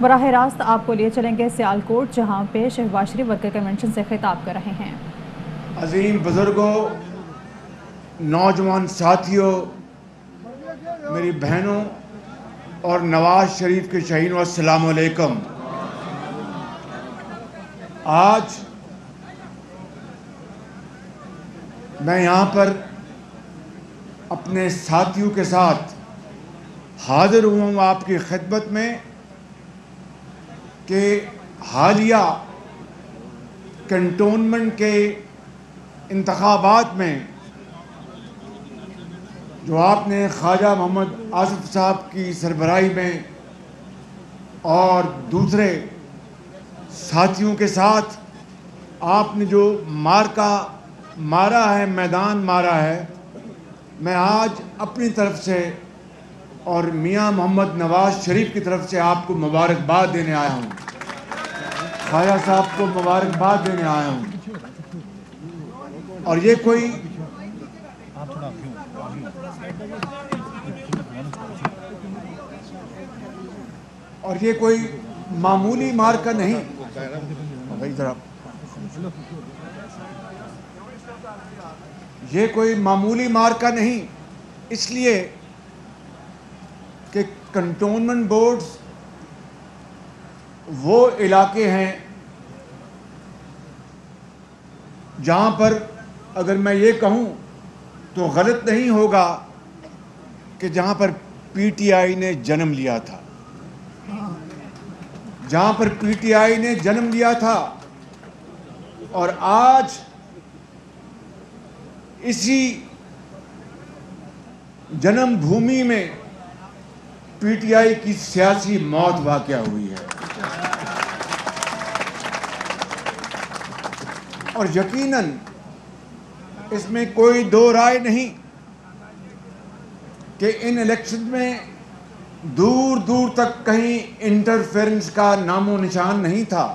براہ راست آپ کو لیے چلیں گے سیالکوٹ، جہاں پہ شہباز شریف ورکر کنونشن سے خطاب کر رہے ہیں۔ عظیم بزرگوں، نوجوان ساتھیوں، میری بہنوں اور نواز شریف کے شہینوں، السلام علیکم۔ آج میں یہاں پر اپنے ساتھیوں کے ساتھ حاضر ہوا ہوں آپ کی خدمت میں کہ حالیہ کنٹونمنٹ کے انتخابات میں جو آپ نے خواجہ محمد آصف صاحب کی سربراہی میں اور دوسرے ساتھیوں کے ساتھ آپ نے جو مارکا مارا ہے، میدان مارا ہے، میں آج اپنی طرف سے اور میاں محمد نواز شریف کی طرف سے آپ کو مبارکباد دینے آیا ہوں، خواجہ صاحب کو مبارکباد دینے آیا ہوں۔ اور یہ کوئی معمولی مارکا نہیں، یہ کوئی معمولی مارکا نہیں، اس لیے کہ کنٹونمنٹ بورڈز وہ علاقے ہیں جہاں پر اگر میں یہ کہوں تو غلط نہیں ہوگا کہ جہاں پر پی ٹی آئی نے جنم لیا تھا، جہاں پر پی ٹی آئی نے جنم لیا تھا، اور آج اسی جنم بھومی میں پی ٹی آئی کی سیاسی موت واقع ہوئی ہے۔ اور یقیناً اس میں کوئی دو رائے نہیں کہ ان الیکشن میں دور دور تک کہیں انٹرفیرنس کا نام و نشان نہیں تھا،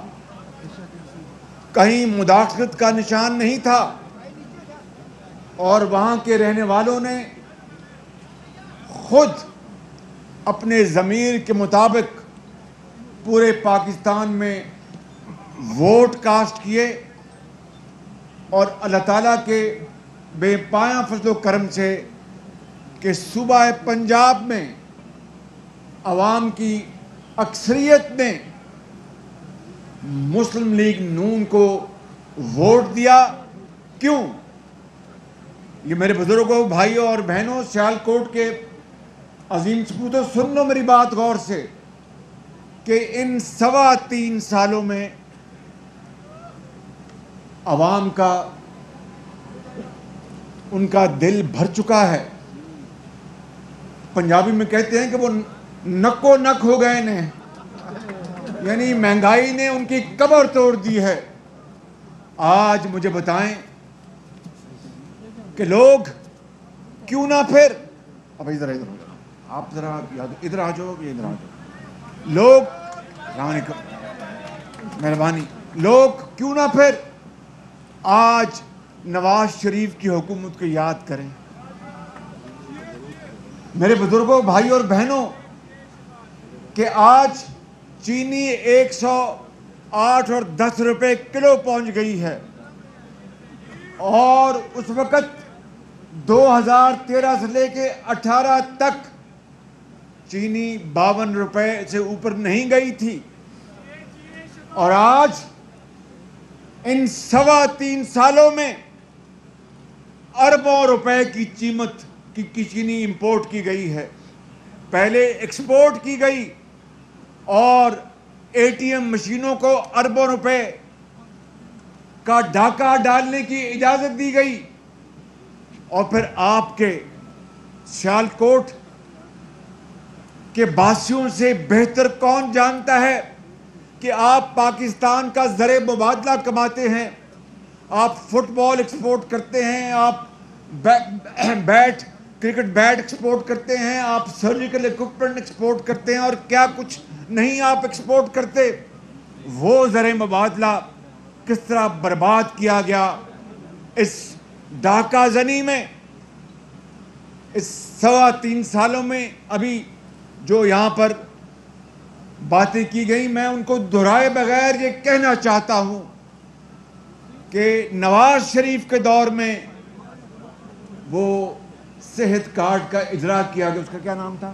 کہیں مداخلت کا نشان نہیں تھا، اور وہاں کے رہنے والوں نے خود اپنے ضمیر کے مطابق پورے پاکستان میں ووٹ کاسٹ کیے، اور اللہ تعالیٰ کے بے پایاں فضل و کرم سے کہ صوبہ پنجاب میں عوام کی اکثریت نے مسلم لیگ نون کو ووٹ دیا۔ کیوں؟ یہ میرے بزرگوں، بھائیوں اور بہنوں، سیالکوٹ کے عظیم سپوتوں، سن لو میری بات غور سے کہ ان 3.25 سالوں میں عوام کا ان کا دل بھر چکا ہے۔ پنجابی میں کہتے ہیں کہ وہ نکو نک ہو گئے نے، یعنی مہنگائی نے ان کی کمر توڑ دی ہے۔ آج مجھے بتائیں کہ لوگ کیوں نہ پھر اب ادھر آپ ذرا ادھر آ جاؤ، ادھر آ جاؤ لوگ، السلام علیکم، مہربانی، لوگ کیوں نہ پھر آج نواز شریف کی حکومت کو یاد کریں۔ میرے بزرگوں، بھائی اور بہنوں، کہ آج چینی 108 اور 10 روپے کلو پہنچ گئی ہے، اور اس وقت 2013 سے لے کے 18 تک چینی 52 روپے سے اوپر نہیں گئی تھی، اور آج ان 3.25 سالوں میں اربوں روپے کی قیمت کی چینی امپورٹ کی گئی ہے۔ پہلے ایکسپورٹ کی گئی اور اے ٹی ایم مشینوں کو اربوں روپے کا ڈھاکہ ڈالنے کی اجازت دی گئی، اور پھر آپ کے سیالکوٹ کے باسیوں سے بہتر کون جانتا ہے کہ آپ پاکستان کا زر مبادلہ کماتے ہیں، آپ فٹ بال ایکسپورٹ کرتے ہیں، آپ کرکٹ بیٹ ایکسپورٹ کرتے ہیں، آپ سرجیکل ایکوپمنٹ ایکسپورٹ کرتے ہیں، اور کیا کچھ نہیں آپ ایکسپورٹ کرتے۔ وہ زر مبادلہ کس طرح برباد کیا گیا اس ڈاکہ زنی میں، اس 3.25 سالوں میں۔ ابھی جو یہاں پر باتیں کی گئی، میں ان کو دہرائے بغیر یہ کہنا چاہتا ہوں کہ نواز شریف کے دور میں وہ صحت کارڈ کا اجرا کیا گیا، اس کا کیا نام تھا؟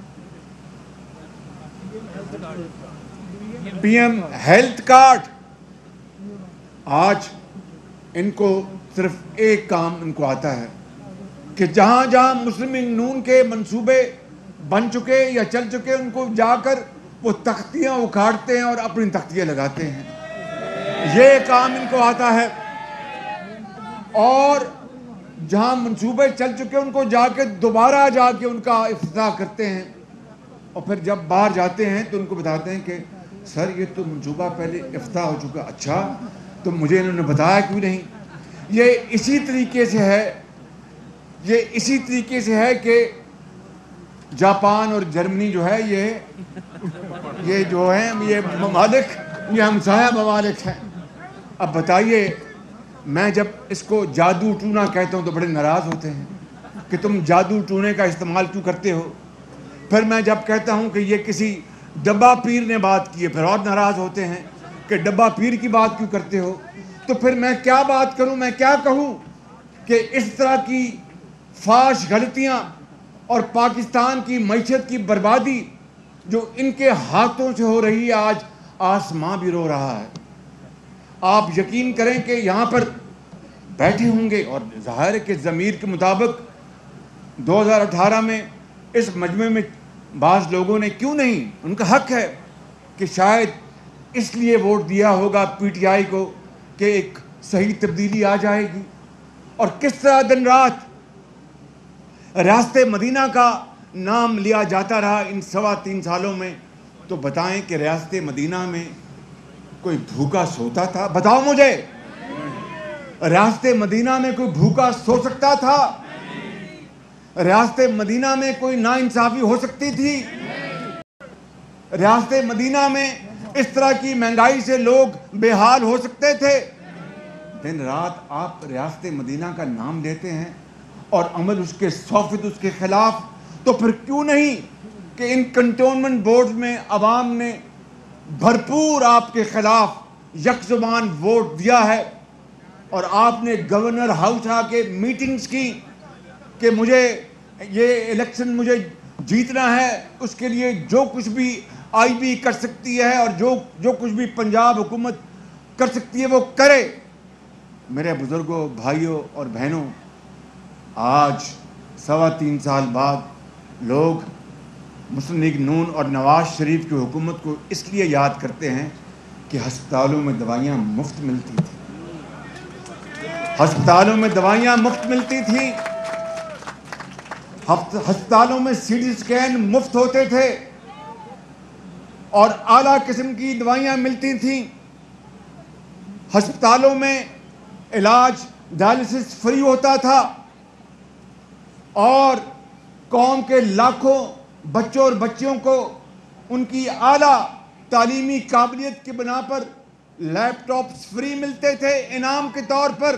P M health card. آج ان کو صرف ایک کام ان کو آتا ہے کہ جہاں جہاں مسلم لیگ نون کے منصوبے بن چکے یا چل چکے، ان کو جا کر وہ تختیاں اکھاڑتے ہیں اور اپنی تختیاں لگاتے ہیں، یہ کام ان کو آتا ہے۔ اور جہاں منصوبے چل چکے ان کو جا کے دوبارہ جا کے ان کا افتتاح کرتے ہیں، اور پھر جب باہر جاتے ہیں تو ان کو بتاتے ہیں کہ سر یہ تو منصوبہ پہلے افتتاح ہو چکا۔ اچھا، تو مجھے انہوں نے بتایا کیوں نہیں؟ یہ اسی طریقے سے ہے کہ جاپان اور جرمنی جو ہے یہ جو ہیں یہ ممالک، یہ ہمسایہ ممالک ہیں۔ اب بتائیے، میں جب اس کو جادو ٹونا کہتا ہوں تو بڑے ناراض ہوتے ہیں کہ تم جادو ٹونے کا استعمال کیوں کرتے ہو۔ پھر میں جب کہتا ہوں کہ یہ کسی ڈبہ پیر نے بات کی ہے، پھر اور ناراض ہوتے ہیں کہ ڈبہ پیر کی بات کیوں کرتے ہو۔ تو پھر میں کیا بات کروں، میں کیا کہوں کہ اس طرح کی فاش غلطیاں اور پاکستان کی معیشت کی بربادی جو ان کے ہاتھوں سے ہو رہی ہے، آج آسمان بھی رو رہا ہے۔ آپ یقین کریں کہ یہاں پر بیٹھے ہوں گے، اور ظاہر ہے کہ ضمیر کے مطابق 2018 میں اس مجمع میں بعض لوگوں نے کیوں نہیں، ان کا حق ہے کہ شاید اس لیے ووٹ دیا ہوگا پی ٹی آئی کو کہ ایک صحیح تبدیلی آ جائے گی۔ اور کس طرح دن رات ریاست مدینہ کا نام لیا جاتا رہا ان 3.25 سالوں میں، تو بتائیں کہ ریاست مدینہ میں کوئی بھوکا سوتا تھا؟ بتاؤ مجھے، ریاست مدینہ میں کوئی بھوکا سو سکتا تھا؟ ریاست مدینہ میں کوئی ناانصافی ہو سکتی تھی؟ ریاست مدینہ میں اس طرح کی مہنگائی سے لوگ بے حال ہو سکتے تھے؟ دن رات آپ ریاست مدینہ کا نام لیتے ہیں اور عمل اس کے 100% اس کے خلاف۔ تو پھر کیوں نہیں کہ ان کنٹونمنٹ بورڈ میں عوام نے بھرپور آپ کے خلاف یک زبان ووٹ دیا ہے، اور آپ نے گورنر ہاؤس آ کے میٹنگز کی کہ مجھے یہ الیکشن مجھے جیتنا ہے، اس کے لیے جو کچھ بھی آئی بی کر سکتی ہے اور جو کچھ بھی پنجاب حکومت کر سکتی ہے وہ کرے۔ میرے بزرگوں، بھائیوں اور بہنوں، آج 3.25 سال بعد لوگ مسلم لیگ نون اور نواز شریف کی حکومت کو اس لیے یاد کرتے ہیں کہ ہسپتالوں میں دوائیاں مفت ملتی تھیں، ہسپتالوں میں دوائیاں مفت ملتی تھیں، ہسپتالوں میں سی ٹی اسکین مفت ہوتے تھے اور اعلیٰ قسم کی دوائیاں ملتی تھیں، ہسپتالوں میں علاج ڈائلسس فری ہوتا تھا، اور قوم کے لاکھوں بچوں اور بچیوں کو ان کی اعلیٰ تعلیمی قابلیت کی بنا پر لیپ ٹاپس فری ملتے تھے انعام کے طور پر۔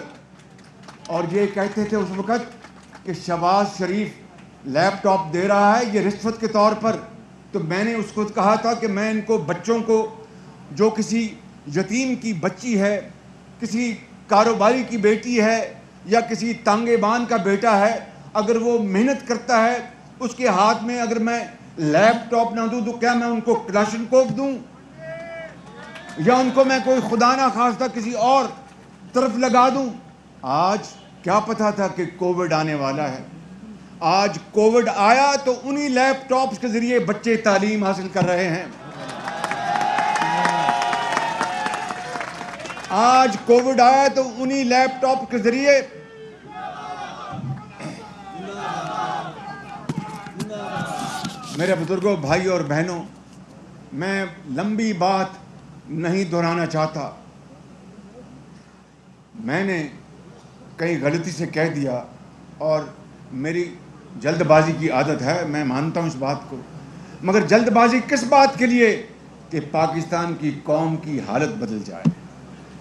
اور یہ کہتے تھے اس وقت کہ شہباز شریف لیپ ٹاپ دے رہا ہے یہ رشوت کے طور پر۔ تو میں نے اس کو کہا تھا کہ میں ان کو بچوں کو، جو کسی یتیم کی بچی ہے، کسی کاروباری کی بیٹی ہے یا کسی تانگے بان کا بیٹا ہے، اگر وہ محنت کرتا ہے اس کے ہاتھ میں اگر میں لیپ ٹاپ نہ دوں تو کیا میں ان کو کلاشنکوف دوں، یا ان کو میں کوئی خدا نہ خواستہ کسی اور طرف لگا دوں؟ آج کیا پتا تھا کہ کووڈ آنے والا ہے؟ آج کووڈ آیا تو انہی لیپ ٹاپس کے ذریعے بچے تعلیم حاصل کر رہے ہیں۔ آج کووڈ آیا تو انہی لیپ ٹاپ کے ذریعے میرے بزرگوں، بھائیوں اور بہنوں، میں لمبی بات نہیں دہرانا چاہتا، میں نے کئی غلطی سے کہہ دیا اور میری جلد بازی کی عادت ہے، میں مانتا ہوں اس بات کو، مگر جلد بازی کس بات کے لیے؟ کہ پاکستان کی قوم کی حالت بدل جائے،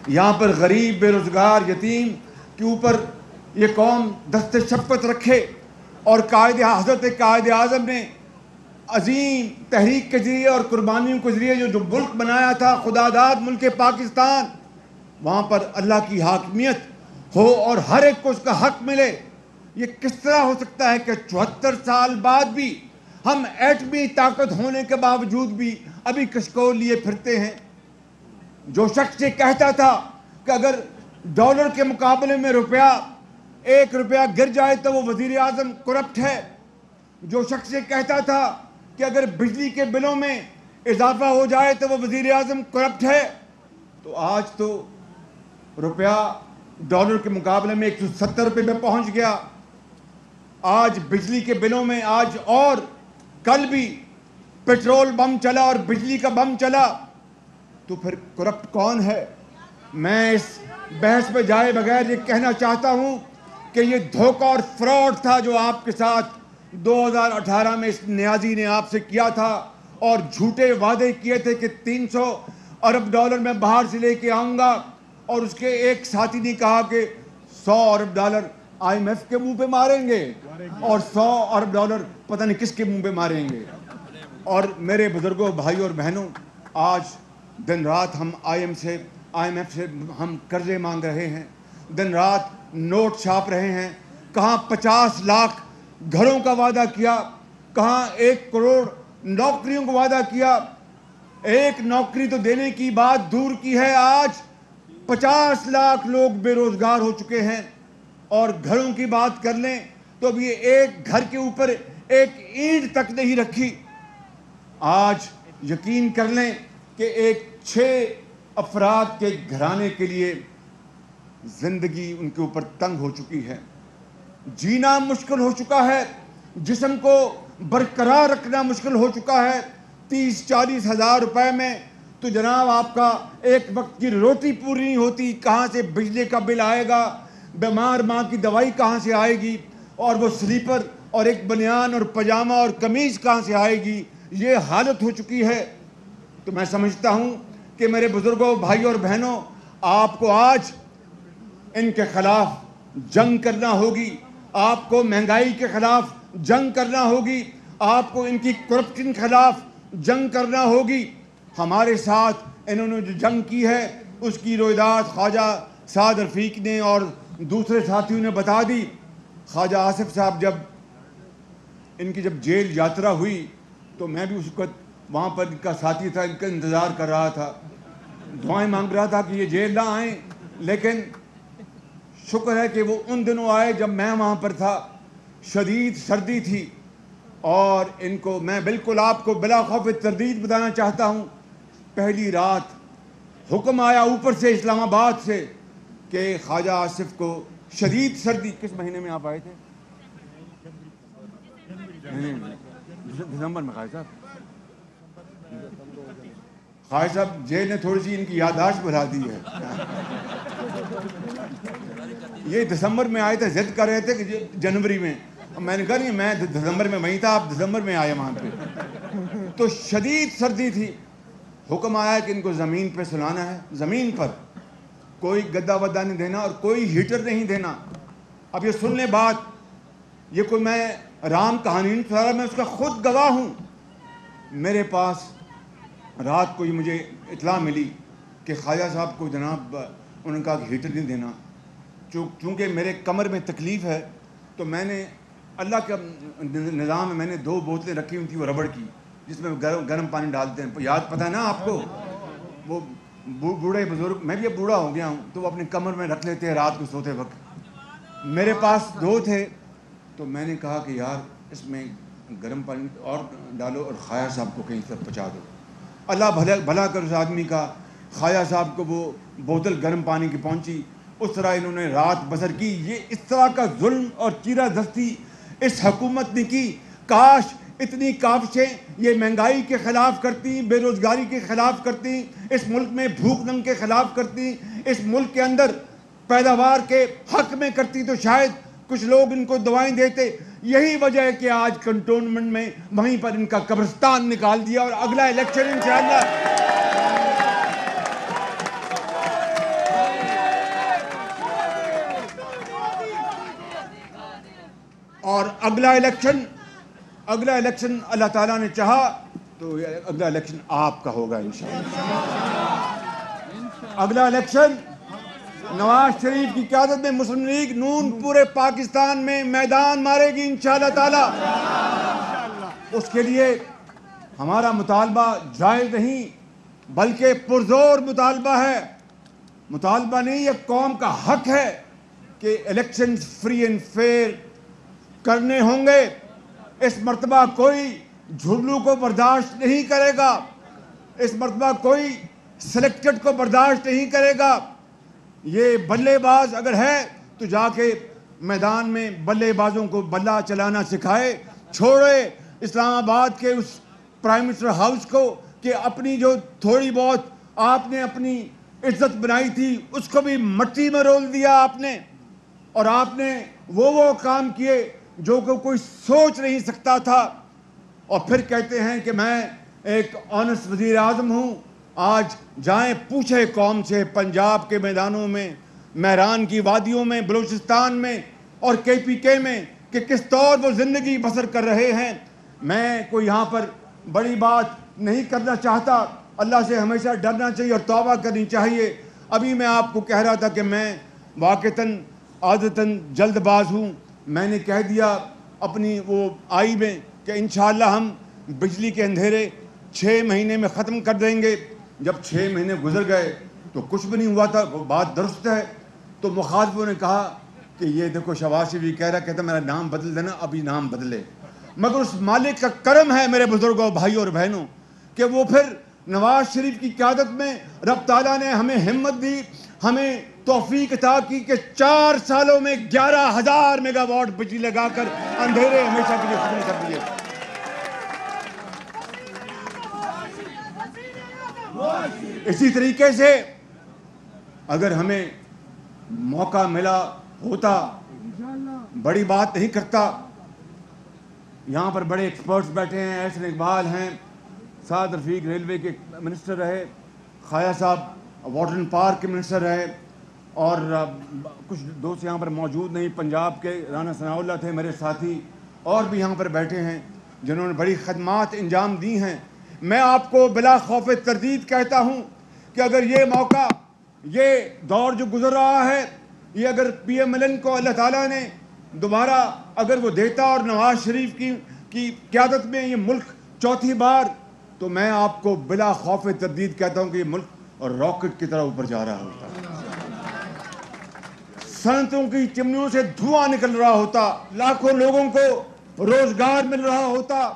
یہاں پر غریب، بے روزگار، یتیم کے اوپر یہ قوم دست شفقت رکھے۔ اور حضرت قائد اعظم نے عظیم تحریک کے ذریعے اور قربانیوں کے ذریعے جو ملک بنایا تھا، خدا داد ملک پاکستان، وہاں پر اللہ کی حاکمیت ہو اور ہر ایک کو اس کا حق ملے. یہ کس طرح ہو سکتا ہے کہ 74 سال بعد بھی ہم ایٹمی طاقت ہونے کے باوجود بھی ابھی کشکول لیے پھرتے ہیں؟ جو شخص یہ کہتا تھا کہ اگر ڈالر کے مقابلے میں ایک روپیہ گر جائے تو وہ وزیر اعظم کرپٹ ہے، جو شخص یہ کہتا تھا کہ اگر بجلی کے بلوں میں اضافہ ہو جائے تو وہ وزیر اعظم کرپٹ ہے، تو آج تو روپیہ ڈالر کے مقابلے میں 170 روپے پہ پہنچ گیا. آج بجلی کے بلوں میں اور کل بھی پیٹرول بم چلا اور بجلی کا بم چلا، تو پھر کرپٹ کون ہے؟ میں اس بحث پہ جائے بغیر یہ کہنا چاہتا ہوں کہ یہ دھوکہ اور فراڈ تھا جو آپ کے ساتھ 2018 میں اس نیازی نے آپ سے کیا تھا، اور جھوٹے وعدے کیے تھے کہ 300 ارب ڈالر میں باہر سے لے کے آؤں گا، اور اس کے ایک ساتھی نے کہا کہ 100 ارب ڈالر IMF کے منہ پہ ماریں گے اور 100 ارب ڈالر پتہ نہیں کس کے منہ پہ ماریں گے. اور میرے بزرگوں، بھائیوں اور بہنوں، آج دن رات ہم IMF سے ہم قرضے مانگ رہے ہیں، دن رات نوٹ چھاپ رہے ہیں. کہاں 50 لاکھ گھروں کا وعدہ کیا، کہاں 1 کروڑ نوکریوں کا وعدہ کیا. ایک نوکری تو دینے کی بات دور کی ہے، آج 50 لاکھ لوگ بے روزگار ہو چکے ہیں. اور گھروں کی بات کر لیں تو اب یہ ایک گھر کے اوپر ایک اینٹ تک نہیں رکھی. آج یقین کر لیں کہ ایک 6 افراد کے گھرانے کے لیے زندگی ان کے اوپر تنگ ہو چکی ہے، جینا مشکل ہو چکا ہے، جسم کو برقرار رکھنا مشکل ہو چکا ہے. 30-40 ہزار روپے میں تو جناب آپ کا ایک وقت کی روٹی پوری نہیں ہوتی. کہاں سے بجلی کا بل آئے گا، بیمار ماں کی دوائی کہاں سے آئے گی، اور وہ سلیپر اور ایک بنیان اور پجامہ اور قمیض کہاں سے آئے گی؟ یہ حالت ہو چکی ہے. تو میں سمجھتا ہوں کہ میرے بزرگوں، بھائیوں اور بہنوں، آپ کو آج ان کے خلاف جنگ کرنا ہوگی، آپ کو مہنگائی کے خلاف جنگ کرنا ہوگی، آپ کو ان کی کرپشن کے خلاف جنگ کرنا ہوگی. ہمارے ساتھ انہوں نے جو جنگ کی ہے اس کی رویداد خواجہ سعد رفیق نے اور دوسرے ساتھیوں نے بتا دی. خواجہ آصف صاحب ان کی جب جیل یاترا ہوئی تو میں بھی اس وقت وہاں پر ان کا ساتھی تھا، ان کا انتظار کر رہا تھا، دعائیں مانگ رہا تھا کہ یہ جیل نہ آئیں. لیکن شکر ہے کہ وہ ان دنوں آئے جب میں وہاں پر تھا. شدید سردی تھی، اور ان کو میں بالکل آپ کو بلا خوف تردید بتانا چاہتا ہوں، پہلی رات حکم آیا اوپر سے اسلام آباد سے کہ خواجہ آصف کو شدید سردی. کس مہینے میں آپ آئے تھے؟ دسمبر میں. خواجہ صاحب جیل نے تھوڑی سی ان کی یادداشت بڑھا دی ہے. یہ دسمبر میں آئے تھے، ضد کر رہے تھے کہ جنوری میں. میں نے کہا نہیں، میں دسمبر میں وہیں تھا، آپ دسمبر میں آئے وہاں پہ. تو شدید سردی تھی، حکم آیا کہ ان کو زمین پہ سلانا ہے. زمین پر کوئی گدا ودا نہیں دینا اور کوئی ہیٹر نہیں دینا. اب یہ سن لیں بات، یہ کوئی میں رام کہانی نہیں سنا رہا، میں اس کا خود گواہ ہوں. میرے پاس رات کو یہ مجھے اطلاع ملی کہ خواجہ صاحب کو جناب انہوں نے کہا کہ ہیٹر نہیں دینا. چونکہ میرے کمر میں تکلیف ہے تو میں نے اللہ کے نظام میں نے 2 بوتلیں رکھی ہوئی تھیں وہ ربڑ کی، جس میں گرم پانی ڈالتے ہیں. یاد پتہ ہے نا آپ کو، وہ بوڑھے بزرگ، میں بھی اب بوڑھا ہو گیا ہوں، تو وہ اپنے کمر میں رکھ لیتے ہیں رات کو سوتے وقت. میرے پاس 2 تھے تو میں نے کہا کہ یار اس میں گرم پانی اور ڈالو اور خواجہ صاحب کو کہیں سے پہنچا دو. اللہ بھلا کر اس آدمی کا. خواجہ صاحب کو وہ بوتل گرم پانی کی پہنچی. اس طرح انہوں نے رات بسر کی. یہ اس طرح کا ظلم اور چیرہ دستی اس حکومت نے کی. کاش اتنی کاوشیں یہ مہنگائی کے خلاف کرتی، بے روزگاری کے خلاف کرتی، اس ملک میں بھوک ننگ کے خلاف کرتی، اس ملک کے اندر پیداوار کے حق میں کرتی، تو شاید کچھ لوگ ان کو دعائیں دیتے. یہی وجہ ہے کہ آج کنٹونمنٹ میں وہیں پر ان کا قبرستان نکال دیا. اور اگلا الیکشن انشاءاللہ اگلا الیکشن اللہ تعالیٰ نے چاہا تو اگلا الیکشن آپ کا ہوگا انشاءاللہ. اگلا الیکشن نواز شریف کی قیادت میں مسلم لیگ نون پورے پاکستان میں میدان مارے گی انشاءاللہ تعالیٰ. اس کے لیے ہمارا مطالبہ جائز نہیں بلکہ پرزور مطالبہ ہے. مطالبہ نہیں، یہ قوم کا حق ہے کہ الیکشن فری اینڈ فیئر کرنے ہوں گے. اس مرتبہ کوئی جھگلو کو برداشت نہیں کرے گا. اس مرتبہ کوئی سلیکٹڈ کو برداشت نہیں کرے گا. یہ بلے باز اگر ہے تو جا کے میدان میں بلے بازوں کو بلہ چلانا سکھائے. چھوڑے اسلام آباد کے اس پرائم منسٹر ہاؤس کو کہ اپنی جو تھوڑی بہت آپ نے اپنی عزت بنائی تھی اس کو بھی مٹی میں رول دیا آپ نے. اور آپ نے وہ کام کیے جو کہ کوئی سوچ نہیں سکتا تھا. اور پھر کہتے ہیں کہ میں ایک آنسٹ وزیر اعظم ہوں. آج جائیں پوچھے قوم سے پنجاب کے میدانوں میں، مہران کی وادیوں میں، بلوچستان میں اور KPK میں کہ کس طور وہ زندگی بسر کر رہے ہیں. میں کوئی یہاں پر بڑی بات نہیں کرنا چاہتا. اللہ سے ہمیشہ ڈرنا چاہیے اور توبہ کرنی چاہیے. ابھی میں آپ کو کہہ رہا تھا کہ میں واقعتاً عادتاً جلد باز ہوں. میں نے کہہ دیا اپنی وہ آئی میں کہ انشاءاللہ ہم بجلی کے اندھیرے 6 مہینے میں ختم کر دیں گے. جب 6 مہینے گزر گئے تو کچھ بھی نہیں ہوا تھا. وہ بات درست ہے. تو مخالفوں نے کہا کہ یہ دیکھو شہباز شریف کہہ رہا، کہتا میرا نام بدل دینا. ابھی نام بدلے. مگر اس مالک کا کرم ہے میرے بزرگوں، بھائیوں اور بہنوں، کہ وہ پھر نواز شریف کی قیادت میں رب تعالیٰ نے ہمیں ہمت دی، ہمیں توفیق عطا کی کہ 4 سالوں میں 11,000 میگا واٹ بجلی لگا کر اندھیرے ہمیشہ کے لیے ختم کر دیے. اسی طریقے سے اگر ہمیں موقع ملا ہوتا، بڑی بات نہیں کرتا. یہاں پر بڑے ایکسپرٹس بیٹھے ہیں، احسن اقبال ہیں، سعد رفیق ریلوے کے منسٹر رہے، خایا صاحب واٹر اینڈ پارک کے منسٹر رہے، اور کچھ دوست یہاں پر موجود نہیں، پنجاب کے رانا ثناء اللہ تھے میرے ساتھی، اور بھی یہاں پر بیٹھے ہیں جنہوں نے بڑی خدمات انجام دی ہیں. میں آپ کو بلا خوف تردید کہتا ہوں کہ اگر یہ موقع، یہ دور جو گزر رہا ہے، یہ اگر PMLN کو اللہ تعالیٰ نے دوبارہ اگر وہ دیتا اور نواز شریف کی قیادت میں یہ ملک 4تھی بار، تو میں آپ کو بلا خوف تردید کہتا ہوں کہ یہ ملک راکٹ کی طرح اوپر جا رہا ہوتا. صنعتوں کی چمنیوں سے دھواں نکل رہا ہوتا، لاکھوں لوگوں کو روزگار مل رہا ہوتا،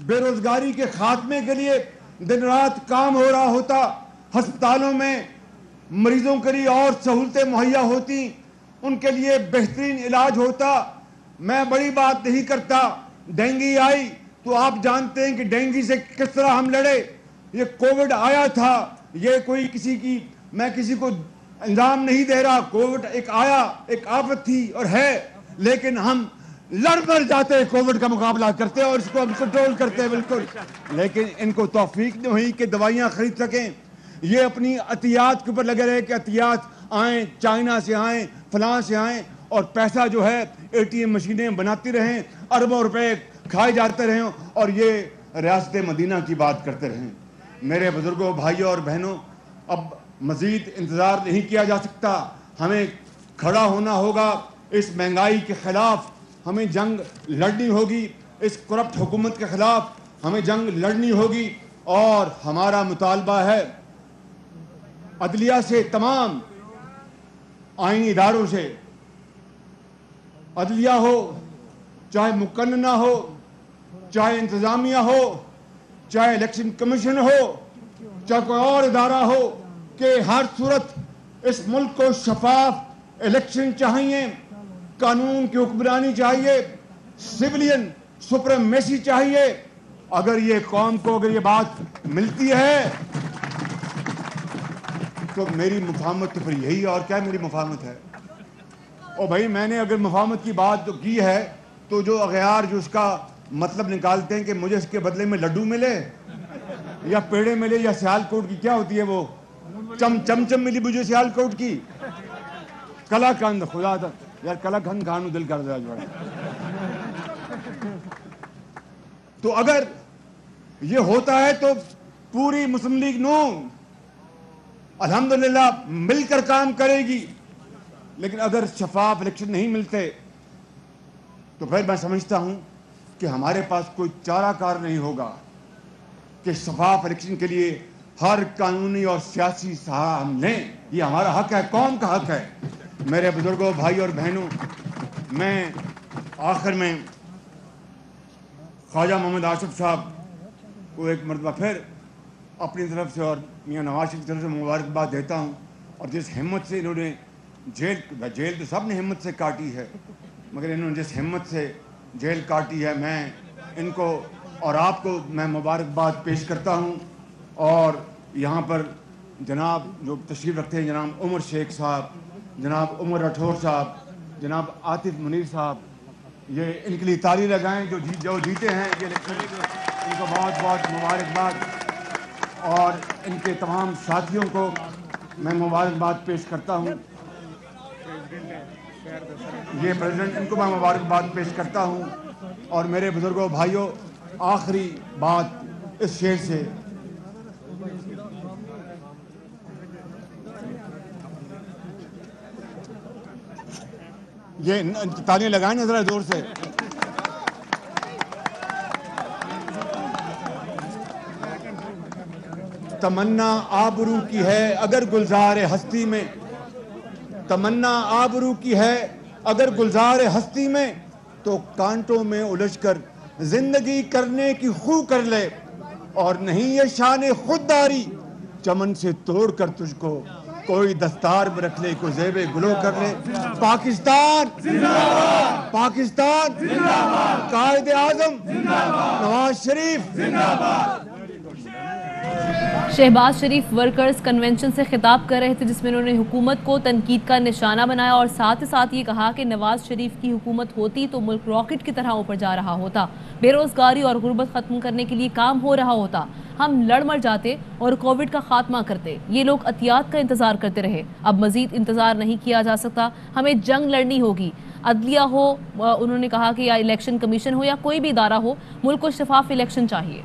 بے روزگاری کے خاتمے کے لیے دن رات کام ہو رہا ہوتا، ہسپتالوں میں مریضوں کے لیے اور سہولتیں مہیا ہوتی، ان کے لیے بہترین علاج ہوتا. میں بڑی بات نہیں کرتا. ڈینگی آئی تو آپ جانتے ہیں کہ ڈینگی سے کس طرح ہم لڑے. یہ کووڈ آیا تھا، یہ کوئی میں کسی کو الزام نہیں دے رہا. کووڈ ایک آیا، ایک آفت تھی اور ہے، لیکن ہم لڑ مر جاتے کووڈ کا مقابلہ کرتے اور اس کو ہم کنٹرول کرتے بالکل. لیکن ان کو توفیق نہیں ہوئی کہ دوائیاں خرید سکیں. یہ اپنی عطیات کے اوپر لگے رہے کہ عطیات آئیں، چائنا سے آئیں، فلاں سے آئیں، اور پیسہ جو ہے ATM مشینیں بناتی رہیں، اربوں روپے کھائے جاتے رہیں اور یہ ریاست مدینہ کی بات کرتے رہیں. میرے بزرگوں، بھائیوں اور بہنوں، اب مزید انتظار نہیں کیا جا سکتا. ہمیں کھڑا ہونا ہوگا. اس مہنگائی کے خلاف ہمیں جنگ لڑنی ہوگی. اس کرپٹ حکومت کے خلاف ہمیں جنگ لڑنی ہوگی. اور ہمارا مطالبہ ہے عدلیہ سے، تمام آئینی اداروں سے، عدلیہ ہو، چاہے مقننہ ہو، چاہے انتظامیہ ہو، چاہے الیکشن کمیشن ہو، چاہے کوئی اور ادارہ ہو، کہ ہر صورت اس ملک کو شفاف الیکشن چاہیے، قانون کی حکمرانی چاہیے، سویلین سپریمیسی چاہیے. اگر یہ قوم کو اگر یہ بات ملتی ہے تو میری مفاہمت تو پھر یہی ہے. اور کیا میری مفاہمت ہے؟ اور بھائی میں نے اگر مفاہمت کی بات تو کی ہے تو جو اغیار جو اس کا مطلب نکالتے ہیں کہ مجھے اس کے بدلے میں لڈو ملے یا پیڑے ملے یا سیال کوٹ کی کیا ہوتی ہے وہ چم ملی مجھے سیال کوٹ کی کلا کند خدا دا یار کلا کند کھانو دل کر دیا. تو اگر یہ ہوتا ہے تو پوری مسلم لیگ نون الحمدللہ مل کر کام کرے گی، لیکن اگر شفاف الیکشن نہیں ملتے تو پھر میں سمجھتا ہوں کہ ہمارے پاس کوئی چارہ کار نہیں ہوگا کہ شفاف الیکشن کے لیے ہر قانونی اور سیاسی سہارا ہم لیں۔ یہ ہمارا حق ہے، قوم کا حق ہے۔ میرے بزرگوں، بھائی اور بہنوں، میں آخر میں خواجہ محمد آصف صاحب کو ایک مرتبہ پھر اپنی طرف سے اور میاں نواز شریف کی طرف سے مبارکباد دیتا ہوں، اور جس ہمت سے انہوں نے جیل تو سب نے ہمت سے کاٹی ہے، مگر انہوں نے جس ہمت سے جیل کاٹی ہے، میں ان کو اور آپ کو میں مبارکباد پیش کرتا ہوں۔ اور یہاں پر جناب جو تشریف رکھتے ہیں، جناب عمر شیخ صاحب، جناب عمر راٹھور صاحب، جناب عاطف منیر صاحب، یہ ان کے لیے تالی لگائیں جو جیتے ہیں یہ الیکشن، ان کو بہت بہت مبارکباد، اور ان کے تمام ساتھیوں کو میں مبارکباد پیش کرتا ہوں۔ یہ پریزیڈنٹ، ان کو میں مبارکباد پیش کرتا ہوں۔ اور میرے بزرگوں، بھائیوں، آخری بات اس شعر سے، یہ تالیاں لگائیں نا ذرا زور سے۔ تمنا آبرو کی ہے اگر گلزار ہستی میں، تمنا آبرو کی ہے اگر گلزار ہستی میں، تو کانٹوں میں الجھ کر زندگی کرنے کی خو کر لے، اور نہیں یہ شان خودداری چمن سے توڑ کر تجھ کو کوئی دستار میں رکھ لے، کوئی زیب گلو کر لے۔ پاکستان زندہ باد، پاکستان زندہ باد، قائد اعظم نواز شریف زندہ باد۔ شہباز شریف ورکرز کنونشن سے خطاب کر رہے تھے، جس میں انہوں نے حکومت کو تنقید کا نشانہ بنایا، اور ساتھ ہی ساتھ یہ کہا کہ نواز شریف کی حکومت ہوتی تو ملک راکٹ کی طرح اوپر جا رہا ہوتا، بے روزگاری اور غربت ختم کرنے کے لیے کام ہو رہا ہوتا، ہم لڑ مر جاتے اور کووڈ کا خاتمہ کرتے۔ یہ لوگ عطیات کا انتظار کرتے رہے، اب مزید انتظار نہیں کیا جا سکتا، ہمیں جنگ لڑنی ہوگی۔ عدلیہ ہو، انہوں نے کہا کہ یا الیکشن کمیشن ہو یا کوئی بھی ادارہ ہو، ملک کو شفاف الیکشن چاہیے۔